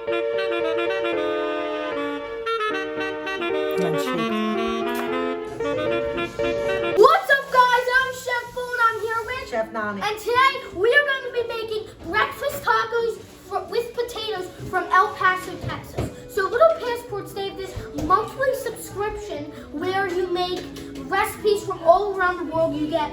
What's up, guys? I'm Chef Bull and I'm here with Chef Nani. And today we are going to be making breakfast tacos with potatoes from El Paso, Texas. So Little Passports, they have this monthly subscription where you make recipes from all around the world. You get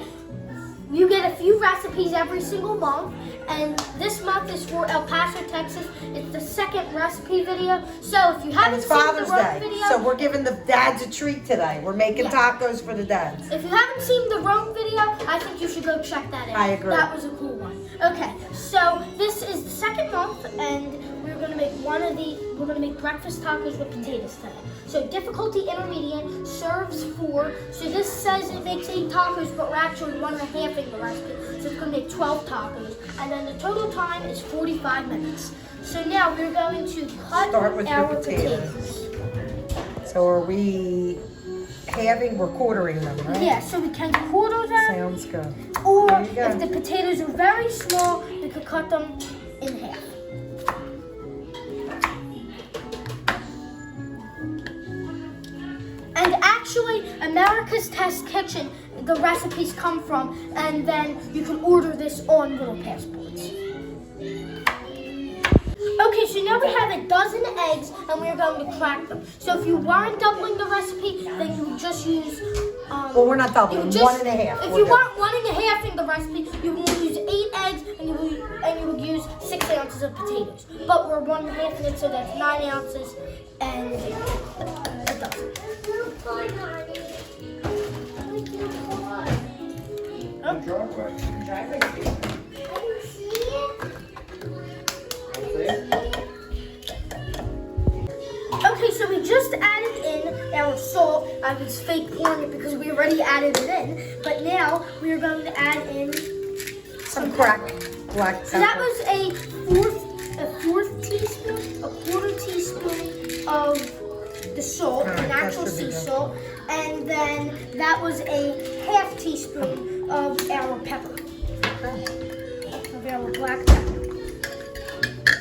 a few recipes every single month, and this month is for El Paso, Texas. It's the second recipe video. So if you haven't It's seen Father's the Rome Day, video, so we're giving the dads a treat today. We're making tacos for the dads. if you haven't seen the Rome video, I think you should go check that out. I agree. That was a cool one. Okay, so this is the second month, and we're gonna make we're gonna make breakfast tacos with potatoes today. So difficulty intermediate, serves 4. So this says it makes 8 tacos, but we're actually 1.5ing the recipe. So it's gonna make 12 tacos, and then the total time is 45 minutes. So now we're going to Start with our the potatoes. So are we halving? We're quartering them, right? Yeah, so we can quarter them. Sounds good. Or There you go. if the potatoes are very small, we could cut them in half. And actually, America's Test Kitchen, the recipes come from, and then you can order this on Little Passports. Okay, so now we have a dozen eggs, and we're going to crack them. So if you weren't doubling the recipe, then you would just use... Well, we're not doubling, 1.5. If you weren't 1.5 in the recipe, you would use 8 eggs, and you would use 6 ounces of potatoes. But we're 1.5 in it, so that's 9 ounces, and a dozen. Okay, so we just added in our salt. I was fake pouring it because we already added it in. But now we are going to add in Some cracked black pepper. So that was a fourth teaspoon, a quarter teaspoon of the salt, Right, an actual that should be sea good. salt, and then that was a half teaspoon of our pepper, of our black pepper.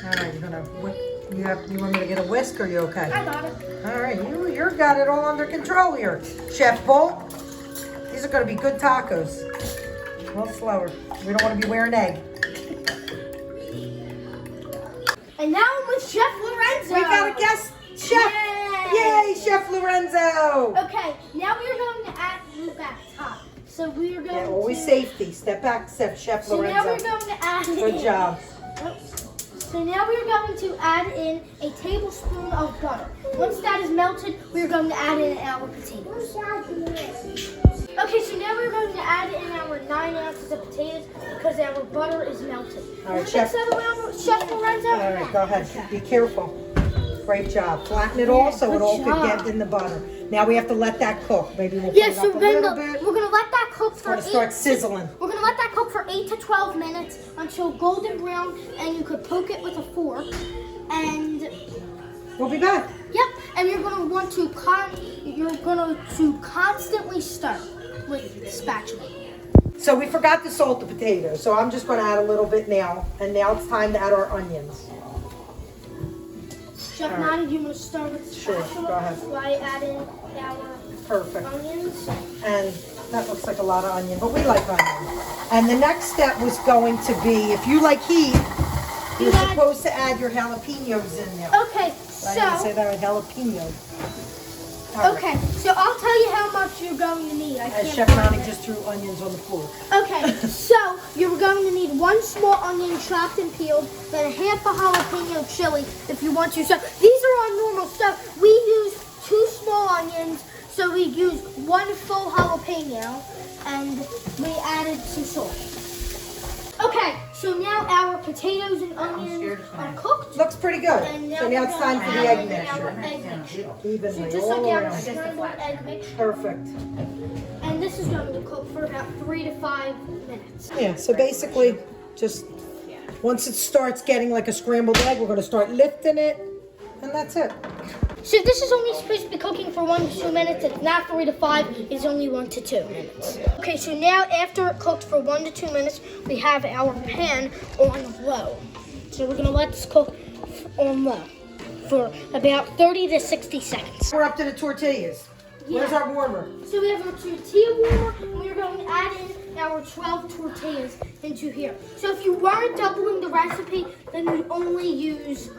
All right, you want me to get a whisk, or you okay? I got it. All right, you got it all under control here, Chef Bull. These are going to be good tacos. A little slower. We don't want to be wearing egg. And now I'm with Chef Lorenzo. We got a guest chef. Yay, Chef Lorenzo. Okay, now we are going to add move back top. So we are going Yeah, always to safety. Step back, Chef So Lorenzo. now we're going to add Good job. So now we're going to add in a tablespoon of butter. Once that is melted, we're going to add in our potatoes. Okay, so now we're going to add in our 9 ounces of potatoes because our butter is melted. All right, Mix Chef. that around, Chef Lorenzo. All right, go ahead. Be careful. Great job. Flatten it all so it all good could job. get in the butter. Now we have to let that cook. Maybe we'll Yeah, put it so up a little we're bit. going to let that cook for It's going to start sizzling. We're going to let that cook for 8 to 12 minutes until golden brown, and you could poke it with a fork. And We'll be back. yep, and you're going to want to constantly stir with the spatula. So we forgot to salt the potatoes, so I'm just going to add a little bit now. And now it's time to add our onions. Chef All right. Nani, do you want to start with the Sure, spatula? go ahead. While I add in our Perfect. onions. And that looks like a lot of onion, but we like onion. And the next step was going to be, if you like heat, you're You add- supposed to add your jalapenos in there. Okay, I didn't say so that with jalapenos. All right. okay, so I'll tell you how much you're going to need. I As can't Chef find Nani it. just threw onions on the floor. Okay, so you're going to need 1 small onion chopped and peeled, then a half a jalapeno chili if you want to. So these are our normal stuff. We use 2 small onions, so we use 1 full jalapeno, and we added some salt. Okay, so now our potatoes and onions are cooked. Looks pretty good. And So now it's time for the egg our mixture. egg mixture. Evenly, Just all like our around. scrambled egg mixture. Perfect. And this is going to cook for about 3 to 5 minutes. Yeah, so basically, just once it starts getting like a scrambled egg, we're going to start lifting it, and that's it. So this is only supposed to be cooking for 1 to 2 minutes. It's not 3 to 5. It's only 1 to 2 minutes. Okay, so now after it cooked for 1 to 2 minutes, we have our pan on low. So we're going to let this cook on low. for about 30 to 60 seconds. We're up to the tortillas. Where's our warmer? So we have our tortilla warmer, and we're going to add in our 12 tortillas into here. So if you weren't doubling the recipe, then you'd only use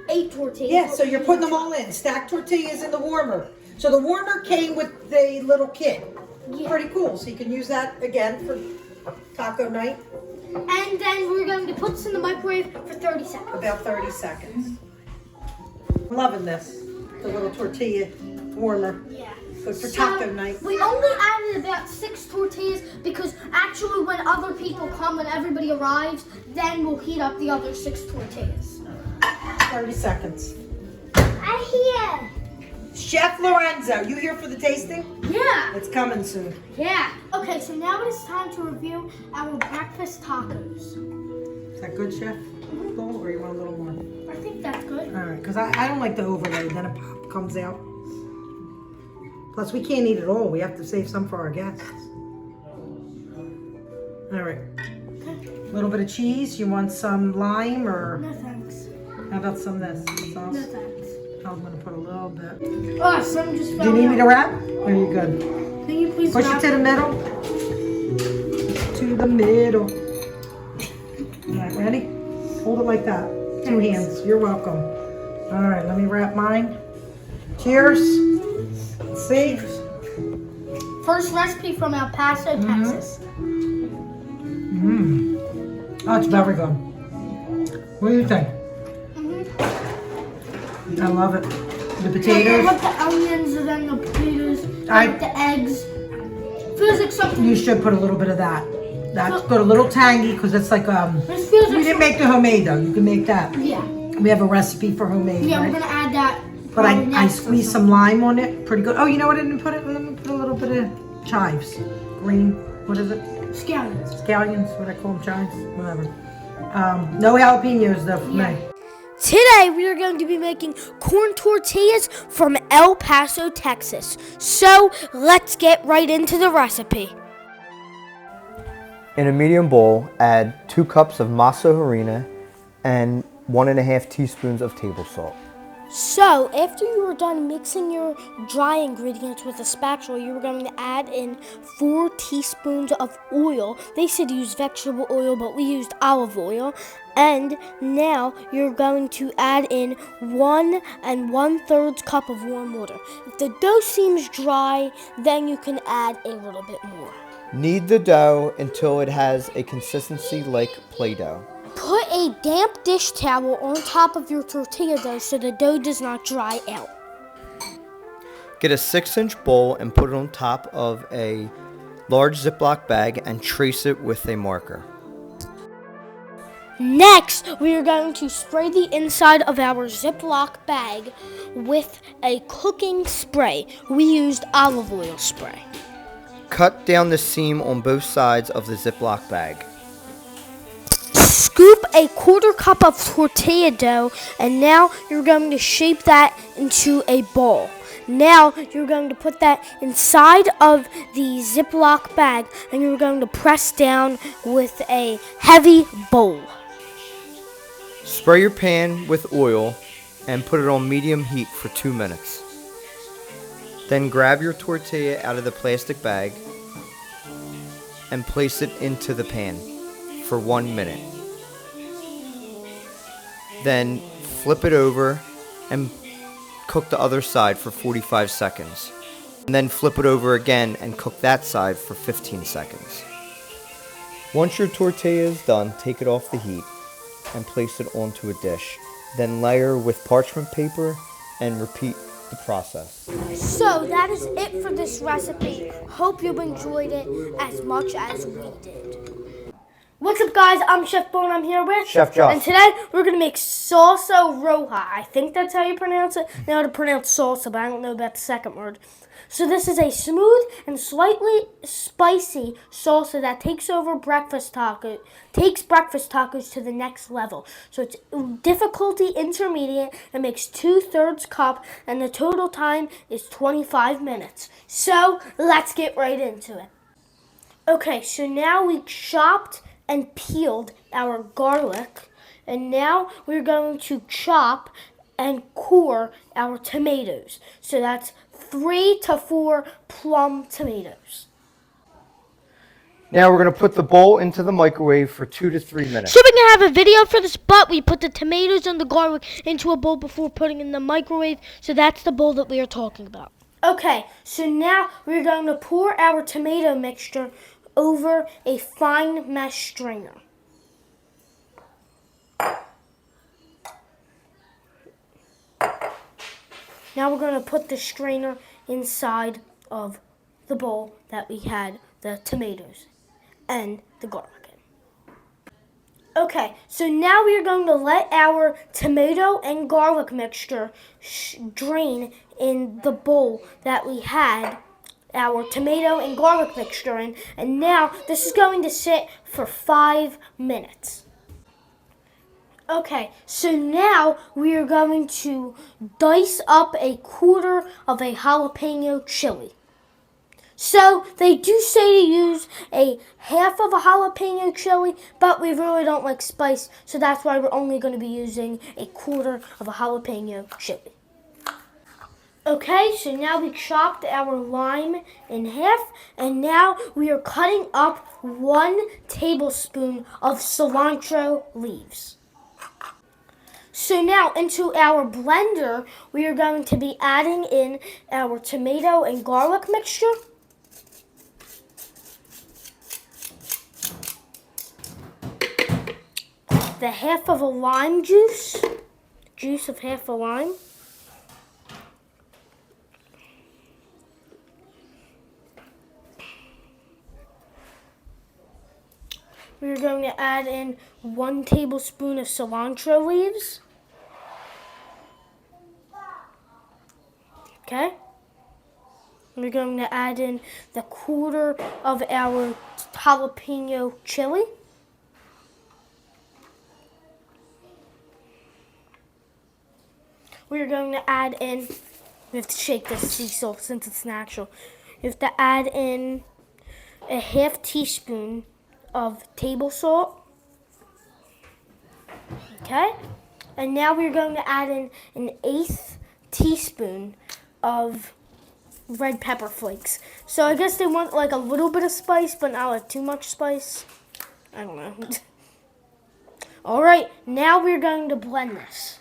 8 tortillas. Yeah, so you're putting them all in. Stacked tortillas in the warmer. So the warmer came with the little kit. Yeah. Pretty cool. So you can use that again for taco night. And then we're going to put this in the microwave for 30 seconds. About 30 seconds. I'm loving this. The little tortilla warmer. Yeah. Good for taco night. We only added about 6 tortillas because actually when other people come, when everybody arrives, then we'll heat up the other 6 tortillas. 30 seconds. I'm here. Chef Lorenzo, you here for the tasting? Yeah. It's coming soon. Yeah. Okay, so now it is time to review our breakfast tacos. Is that good, Chef? Full, or you want a little more? I think that's good. All right, because I don't like the overload. Then it comes out. Plus, we can't eat it all. We have to save some for our guests. All right. Okay. A little bit of cheese. You want some lime or No thanks. how about some of this sauce? No thanks. I'm gonna put a little bit. Oh, some just fell Do you need me to out. wrap? Or are you good? Can you please Push it wrap to the middle. To the middle. All right, ready? Hold it like that. 2 hands. You're welcome. All right, let me wrap mine. Cheers. Let's see. First recipe from El Paso, Texas. Oh, it's very good. What do you think? I love it. The I potatoes. love the onions and then the potatoes, the eggs. Feels like something. You should put a little bit of that. That's good. A little tangy because it's like This feels We like didn't make the homemade though. You can make that. Yeah. We have a recipe for homemade. Yeah, right? we're gonna add that. But probably I next or squeezed some lime on it. Pretty good. Oh, you know what I didn't put it? Let me put a little bit of chives. Green. What is it? Scallions. Scallions. What I call them, chives. Whatever. No jalapenos though for me. Today we are going to be making corn tortillas from El Paso, Texas. So let's get right into the recipe. In a medium bowl, add 2 cups of masa harina and 1.5 teaspoons of table salt. So after you are done mixing your dry ingredients with a spatula, you are going to add in 4 teaspoons of oil. They said use vegetable oil, but we used olive oil. And now you're going to add in 1 1/3 cup of warm water. If the dough seems dry, then you can add a little bit more. Knead the dough until it has a consistency like Play-Doh. Put a damp dish towel on top of your tortilla dough so the dough does not dry out. Get a 6-inch bowl and put it on top of a large Ziploc bag and trace it with a marker. Next, we are going to spray the inside of our Ziploc bag with a cooking spray. We used olive oil spray. Cut down the seam on both sides of the Ziploc bag. Scoop a 1/4 cup of tortilla dough, and now you're going to shape that into a ball. Now you're going to put that inside of the Ziploc bag, and you're going to press down with a heavy bowl. Spray your pan with oil and put it on medium heat for 2 minutes. Then grab your tortilla out of the plastic bag and place it into the pan for 1 minute. Then flip it over and cook the other side for 45 seconds. And then flip it over again and cook that side for 15 seconds. Once your tortilla is done, take it off the heat and place it onto a dish. Then layer with parchment paper and repeat the process. So that is it for this recipe. Hope you enjoyed it as much as we did. What's up, guys? I'm Chef Bo and I'm here with Chef Josh. And today we're gonna make salsa roja. I think that's how you pronounce it. I know how to pronounce salsa, but I don't know about the second word. So this is a smooth and slightly spicy salsa that takes breakfast tacos to the next level. So it's difficulty intermediate and makes 2/3 cup, and the total time is 25 minutes. So let's get right into it. Okay, so now we chopped and peeled our garlic, and now we're going to chop and core our tomatoes. So that's 3 to 4 plum tomatoes. Now we're going to put the bowl into the microwave for 2 to 3 minutes. So we can have a video for this, but we put the tomatoes and the garlic into a bowl before putting in the microwave. So that's the bowl that we are talking about. Okay, so now we're going to pour our tomato mixture over a fine mesh strainer. Now we're going to put the strainer inside of the bowl that we had the tomatoes and the garlic in. Okay, so now we are going to let our tomato and garlic mixture drain in the bowl that we had our tomato and garlic mixture in, and now this is going to sit for 5 minutes. Okay, so now we are going to dice up a quarter of a jalapeno chili. So they do say to use a half of a jalapeno chili, but we really don't like spice, so that's why we're only going to be using a quarter of a jalapeno chili. Okay, so now we chopped our lime in half, and now we are cutting up 1 tablespoon of cilantro leaves. So now into our blender, we are going to be adding in our tomato and garlic mixture. The half of a lime juice of half a lime. We're going to add in 1 tablespoon of cilantro leaves. Okay. We're going to add in the quarter of our jalapeno chili. We're going to add in, we have to shake this sea salt since it's natural. We have to add in a half teaspoon of table salt. Okay. And now we're going to add in an 1/8 teaspoon of red pepper flakes. So I guess they want like a little bit of spice, but not like too much spice. I don't know. All right, now we're going to blend this.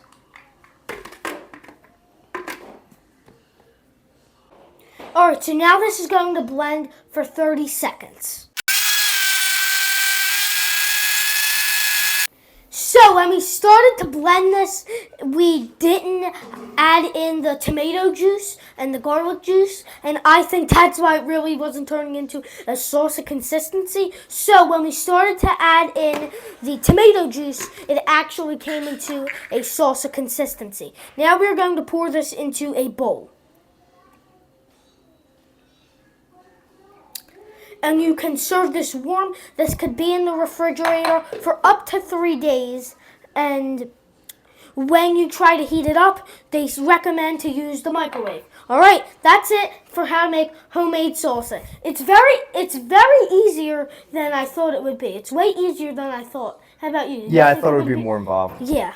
All right, so now this is going to blend for 30 seconds. So when we started to blend this, we didn't add in the tomato juice and the garlic juice, and I think that's why it really wasn't turning into a salsa consistency. So when we started to add in the tomato juice, it actually came into a salsa consistency. Now we're going to pour this into a bowl. And you can serve this warm. This could be in the refrigerator for up to 3 days. And when you try to heat it up, they recommend to use the microwave. All right, that's it for how to make homemade salsa. It's very easier than I thought it would be. It's way easier than I thought. How about you? Yeah, I thought it would be more involved. Yeah.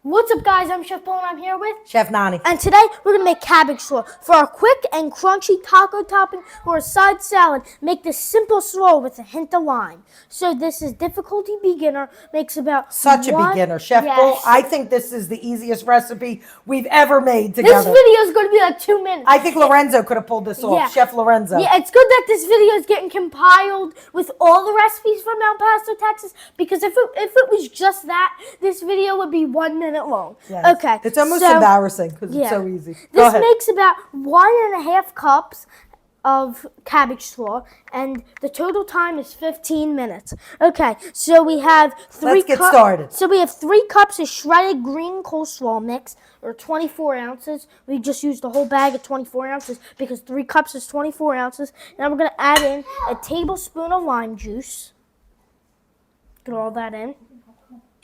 What's up, guys? I'm Chef Paul, and I'm here with Chef Nani. And today, we're going to make cabbage slaw. For our quick and crunchy taco topping or a side salad, make this simple slaw with a hint of lime. So this is difficulty beginner, makes about Such a beginner. Chef Paul, I think this is the easiest recipe we've ever made together. This video is going to be like 2 minutes. I think Lorenzo could have pulled this off. Yeah. Chef Lorenzo. Yeah, it's good that this video is getting compiled with all the recipes from El Paso, Texas, because if it was just that, this video would be 1 minute long. Yes. Okay. It's almost embarrassing because it's so easy. Go This ahead. makes about 1.5 cups of cabbage slaw, and the total time is 15 minutes. Okay, so we have 3 Let's get started. So we have 3 cups of shredded green coleslaw mix, or 24 ounces. We just used the whole bag of 24 ounces because 3 cups is 24 ounces. Now we're going to add in a tablespoon of lime juice. Get all that in.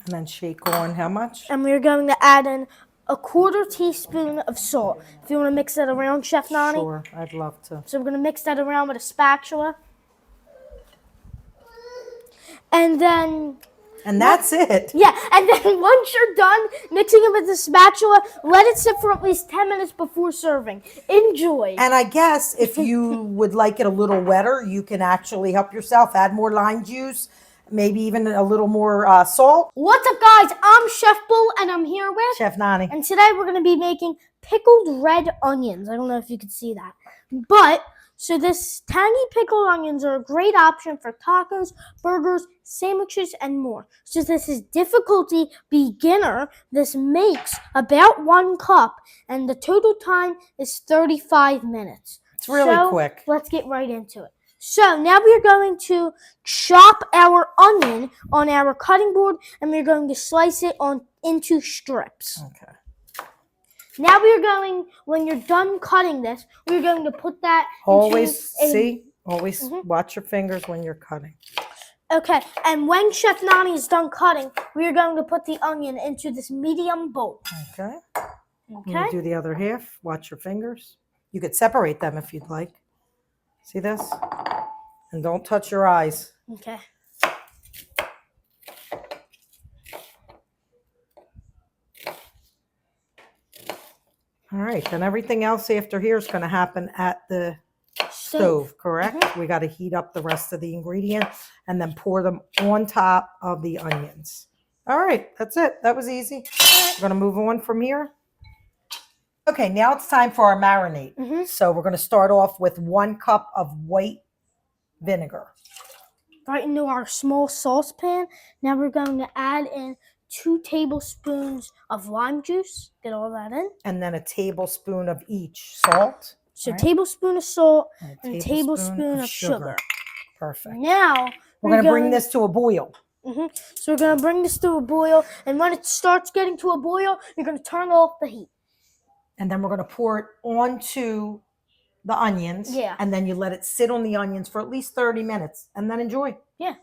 And then shake on how much? And we're going to add in a 1/4 teaspoon of salt. If you want to mix that around, Chef Nani. Sure, I'd love to. So we're going to mix that around with a spatula. And then And that's it. Yeah, and then once you're done mixing it with the spatula, let it sit for at least 10 minutes before serving. Enjoy. And I guess if you would like it a little wetter, you can actually help yourself. Add more lime juice, maybe even a little more salt. What's up, guys? I'm Chef Bull, and I'm here with Chef Nani. And today we're going to be making pickled red onions. I don't know if you can see that. But, so this tangy pickled onions are a great option for tacos, burgers, sandwiches, and more. So this is difficulty beginner. This makes about 1 cup, and the total time is 35 minutes. It's really quick. Let's get right into it. So now we're going to chop our onion on our cutting board, and we're going to slice it into strips. Okay. Now we're going, when you're done cutting this, we're going to put that Always, into watch your fingers when you're cutting. Okay, and when Chef Nani is done cutting, we're going to put the onion into this medium bowl. Okay. Okay. You do the other half. Watch your fingers. You could separate them if you'd like. See this? And don't touch your eyes. Okay. All right, then everything else after here is going to happen at the stove, correct? Mm-hmm. We got to heat up the rest of the ingredients and then pour them on top of the onions. All right, that's it. That was easy. We're going to move on from here. Okay, now it's time for our marinade. Mm-hmm. So we're going to start off with 1 cup of white vinegar. Right into our small saucepan. Now we're going to add in 2 tablespoons of lime juice. Get all that in. And then a tablespoon of each salt. So right? tablespoon of salt and a a tablespoon of sugar. Perfect. Now we're going to bring this to a boil. Mm-hmm. So we're going to bring this to a boil. And when it starts getting to a boil, you're going to turn off the heat. And then we're going to pour it onto the onions. Yeah. And then you let it sit on the onions for at least 30 minutes. And then enjoy. Yeah,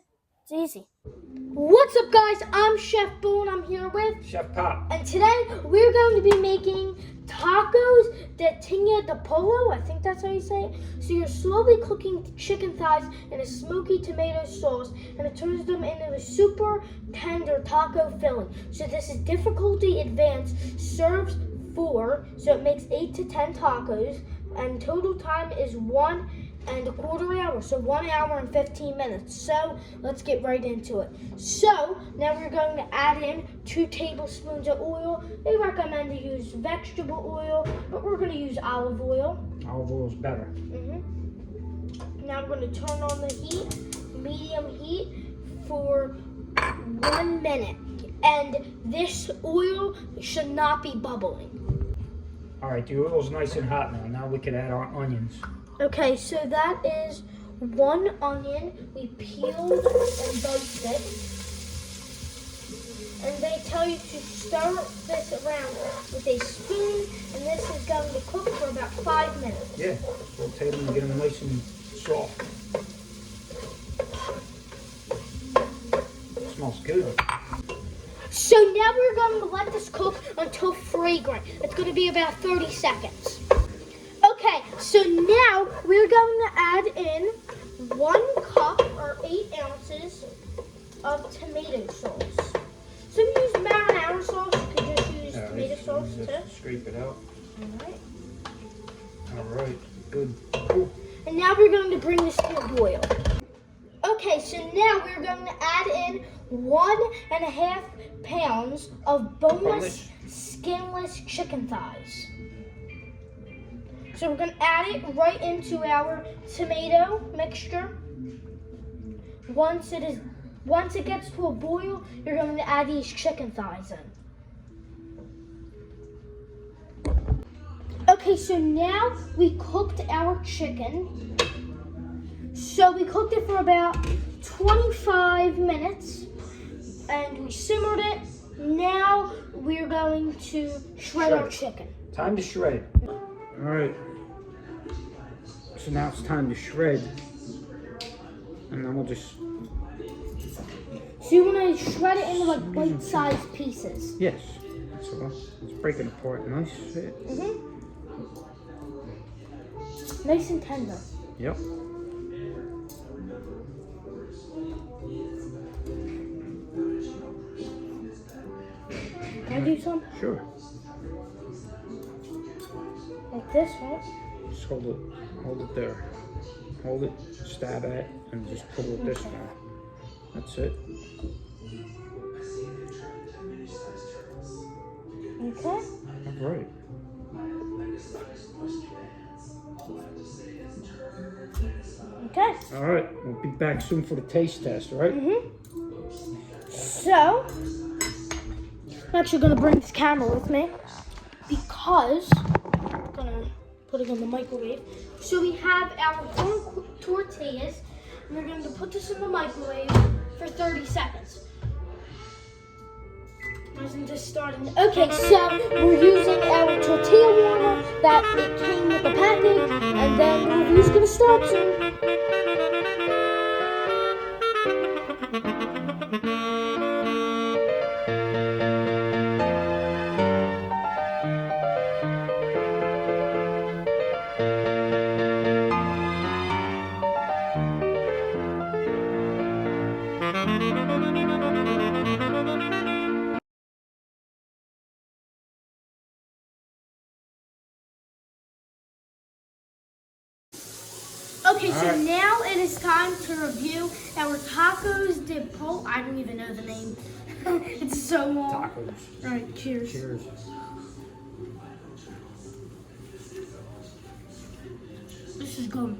it's easy. What's up, guys? I'm Chef Boo, and I'm here with Chef Pop. And today we're going to be making tacos de tinga de pollo. I think that's how you say it. So you're slowly cooking chicken thighs in a smoky tomato sauce, and it turns them into a super tender taco filling. So this is difficulty advanced. Serves 4, so it makes 8 to 10 tacos, and total time is 1.25 hours, so 1 hour and 15 minutes. So let's get right into it. So now we're going to add in 2 tablespoons of oil. They recommend to use vegetable oil, but we're going to use olive oil. Olive oil is better. Now we're going to turn on the heat, medium heat, for 1 minute. And this oil should not be bubbling. All right, the oil's nice and hot now. Now we can add our onions. Okay, so that is 1 onion. We peeled and diced it. And they tell you to stir this around with a spoon, and this is going to cook for about 5 minutes. Yeah, rotate them and get them nice and soft. Smells good. So now we're going to let this cook until fragrant. It's going to be about 30 seconds. Okay, so now we're going to add in 1 cup or 8 ounces of tomato sauce. So if you use marinara sauce, you can just use tomato sauce too. Just scrape it out. Alright. All right, good. Ooh. And now we're going to bring this to a boil. Okay, so now we're going to add in 1.5 pounds of boneless, skinless chicken thighs. So we're going to add it right into our tomato mixture. Once it gets to a boil, you're going to add these chicken thighs in. Okay, so now we cooked our chicken. So we cooked it for about 25 minutes and we simmered it. Now we're going to shred our chicken. Time to shred. All right. So now it's time to shred. And then we'll just... So you want to shred it into like bite-sized pieces. Yes. That's all. Let's break it apart. Nice. Nice and tender. Yep. you some? Sure. Like this, right? Just hold it there. Hold it, stab at, and just pull it this way. That's it. Okay. All right. Okay. All right. We'll be back soon for the taste test, all right? So, I'm actually gonna bring this camera with me because I'm gonna put it in the microwave. So we have our corn tortillas, and we're going to put this in the microwave for 30 seconds. Isn't this starting? Okay, so we're using our tortilla warmer that it came with the package, and then the review's gonna start soon. Okay, so now it is time to review our tacos de pollo. I don't even know the name. It's so long. Tacos. All right, cheers. Cheers. This is good.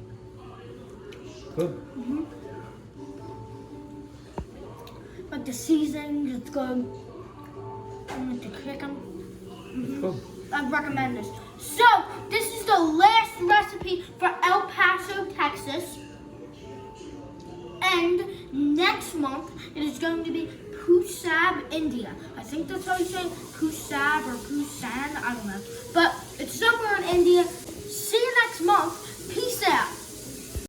Good. Like the seasoning, it's good. And like the chicken. Good. I recommend this. So, this is the last recipe for El Paso, Texas. And next month, it is going to be Pusab, India. I think that's how you say it. Pusab or Pusan, I don't know. But it's somewhere in India.